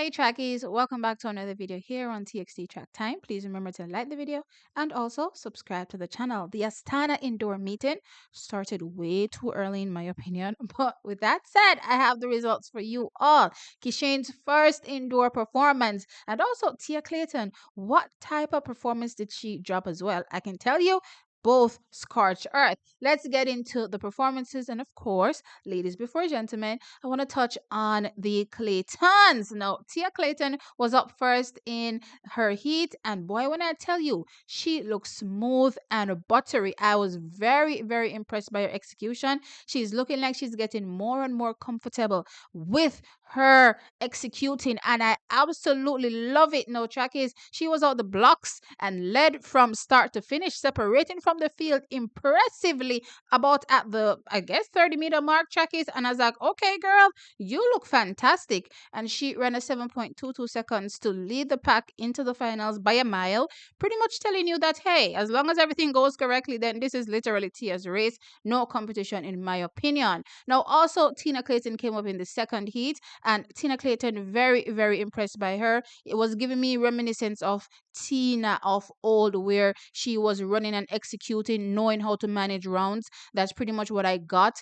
Hey trackies, welcome back to another video here on TXT Track Time. Please remember to like the video and also subscribe to the channel. The Astana indoor meeting started way too early in my opinion, but with that said, I have the results for you all. Kishane's first indoor performance and also Tia Clayton. What type of performance did she drop as well? I can tell you both scorched earth. Let's get into the performances and of course, ladies before gentlemen, I want to touch on the Claytons. Now, Tia Clayton was up first in her heat, and boy, when I tell you, she looks smooth and buttery. I was very, very impressed by her execution. She's looking like she's getting more and more comfortable with her executing, and I absolutely love it. No track is she was out the blocks and led from start to finish, separating from the field impressively about at the I guess 30-meter mark track is, and I was like, okay, girl, you look fantastic. And she ran a 7.22 seconds to lead the pack into the finals by a mile, pretty much telling you that hey, as long as everything goes correctly, then this is literally Tia's race, no competition in my opinion. Now also Tina Clayton came up in the second heat, and Tina Clayton very, very impressed by her. It was giving me reminiscence of Tina of old, where she was running and executing, knowing how to manage rounds. That's pretty much what I got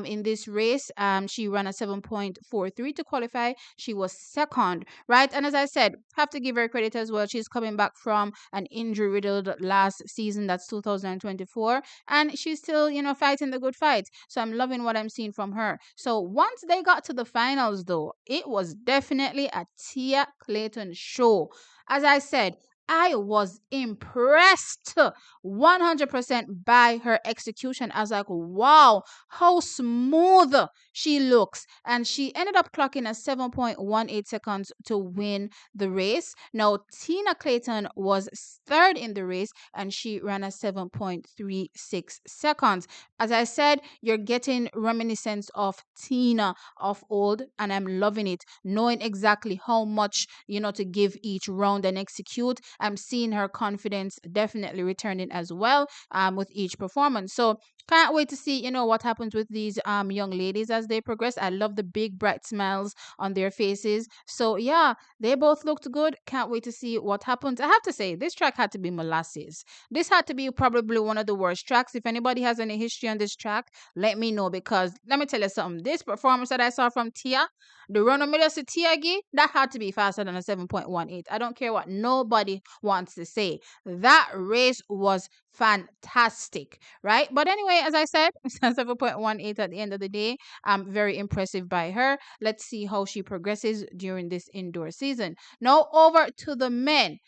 in this race. She ran a 7.43 to qualify. She was second, right? And as I said, have to give her credit as well. She's coming back from an injury riddled last season, that's 2024, and she's still, fighting the good fight. So I'm loving what I'm seeing from her. So once they got to the finals, though, it was definitely a Tia Clayton show. As I said, I was impressed 100% by her execution. I was like, wow, how smooth she looks. And she ended up clocking a 7.18 seconds to win the race. Now, Tina Clayton was third in the race and she ran a 7.36 seconds. As I said, you're getting reminiscence of Tina of old, and I'm loving it, knowing exactly how much, to give each round and execute. I'm seeing her confidence definitely returning as well with each performance. So can't wait to see, what happens with these young ladies as they progress. I love the big bright smiles on their faces. So yeah, they both looked good. Can't wait to see what happens. I have to say, this track had to be molasses. This had to be probably one of the worst tracks. If anybody has any history on this track, let me know, because let me tell you something. This performance that I saw from Tia, the run of Middlesex Tiagi, that had to be faster than a 7.18. I don't care what nobody wants to say. That race was fantastic, right? But anyway, as I said, 7.18 at the end of the day. I'm very impressive by her. Let's see how she progresses during this indoor season. Now over to the men.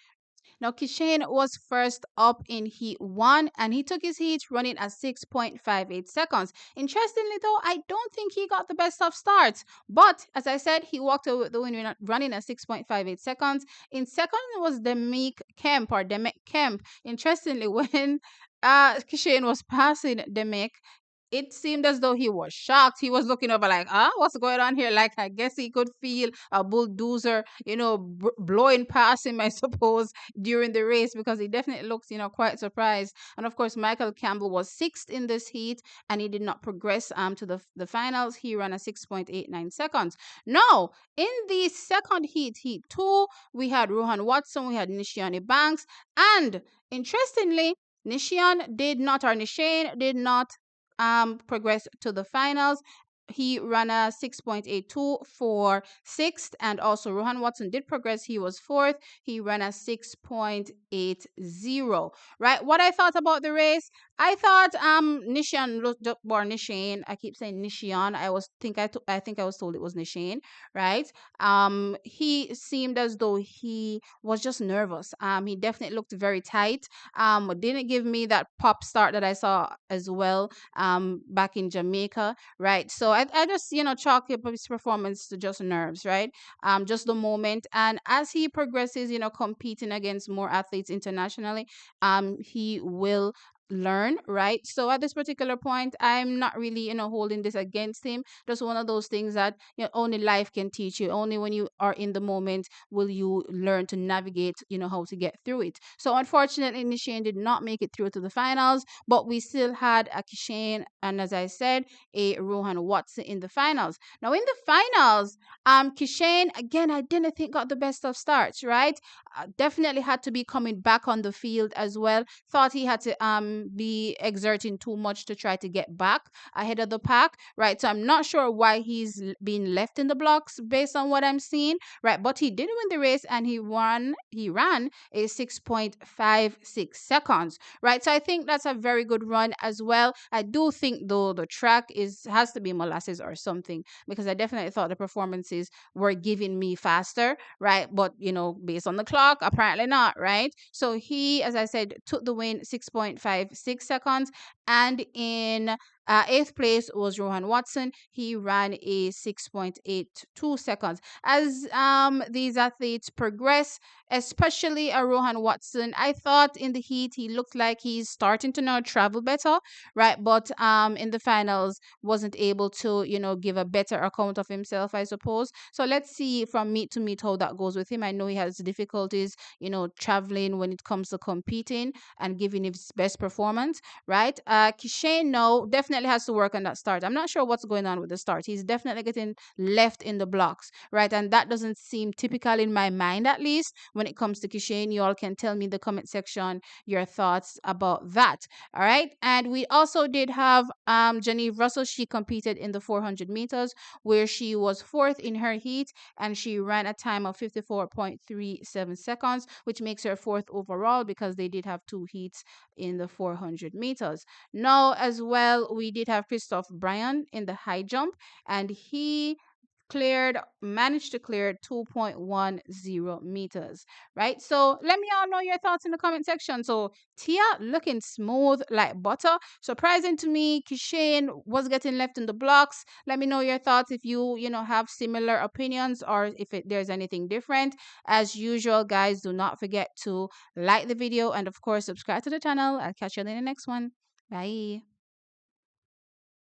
Now, Kishane was first up in Heat 1 and he took his heat running at 6.58 seconds. Interestingly, though, I don't think he got the best of starts. But as I said, he walked away with the win running at 6.58 seconds. In second was Demek Kemp. Interestingly, when Kishane was passing Demek, it seemed as though he was shocked. He was looking over like, what's going on here? Like, I guess he could feel a bulldozer, blowing past him, I suppose, during the race, because he definitely looks, quite surprised. And of course, Michael Campbell was sixth in this heat and he did not progress to the finals. He ran a 6.89 seconds. Now, in the second heat, heat 2, we had Rohan Watson, we had Nishion Banks, and interestingly, Nishion did not progressed to the finals. He ran a 6.82 for sixth, and also Rohan Watson did progress. He was fourth. He ran a 6.80. Right. What I thought about the race, I thought Nishion or Nishion. I keep saying Nishion. I think I was told it was Nishion, right? He seemed as though he was just nervous. He definitely looked very tight. Didn't give me that pop start that I saw as well back in Jamaica, right? So I just, chalk up his performance to just nerves, right? Just the moment. And as he progresses, competing against more athletes internationally, he will learn, right? So at this particular point, I'm not really, holding this against him. Just one of those things that, only life can teach you. Only when you are in the moment will you learn to navigate, how to get through it. So unfortunately, Nishion did not make it through to the finals, but we still had a Kishane and, as I said, a Rohan Watson in the finals. Now in the finals, Kishane, again, I didn't think got the best of starts, right? Definitely had to be coming back on the field as well. Thought he had to be exerting too much to try to get back ahead of the pack, right? So I'm not sure why he's being left in the blocks based on what I'm seeing, right? But he did win the race and he won. He ran a 6.56 seconds, right? So I think that's a very good run as well. I do think though the track is has to be molasses or something, because I definitely thought the performances were giving me faster, right? But based on the clock, apparently not, right? So he, as I said, took the win 6.56 seconds. And in eighth place was Rohan Watson. He ran a 6.82 seconds. As these athletes progress, especially Rohan Watson, I thought in the heat he looked like he's starting to now travel better, right? But in the finals wasn't able to, give a better account of himself, I suppose. So let's see from meet to meet how that goes with him. I know he has difficulties, traveling when it comes to competing and giving his best performance, right? Kishane, no, definitely has to work on that start. I'm not sure what's going on with the start. He's definitely getting left in the blocks, right? And that doesn't seem typical in my mind, at least when it comes to Kishane. You all can tell me in the comment section your thoughts about that. All right. And we also did have Janine Russell. She competed in the 400 meters where she was fourth in her heat and she ran a time of 54.37 seconds, which makes her fourth overall because they did have two heats in the 400 meters. Now, as well, we did have Christoph Bryan in the high jump, and he managed to clear 2.10 meters, right? So let me all know your thoughts in the comment section. So Tia looking smooth like butter. Surprising to me, Kishane was getting left in the blocks. Let me know your thoughts if you, have similar opinions or if there's anything different. As usual, guys, do not forget to like the video and, of course, subscribe to the channel. I'll catch you in the next one. Bye.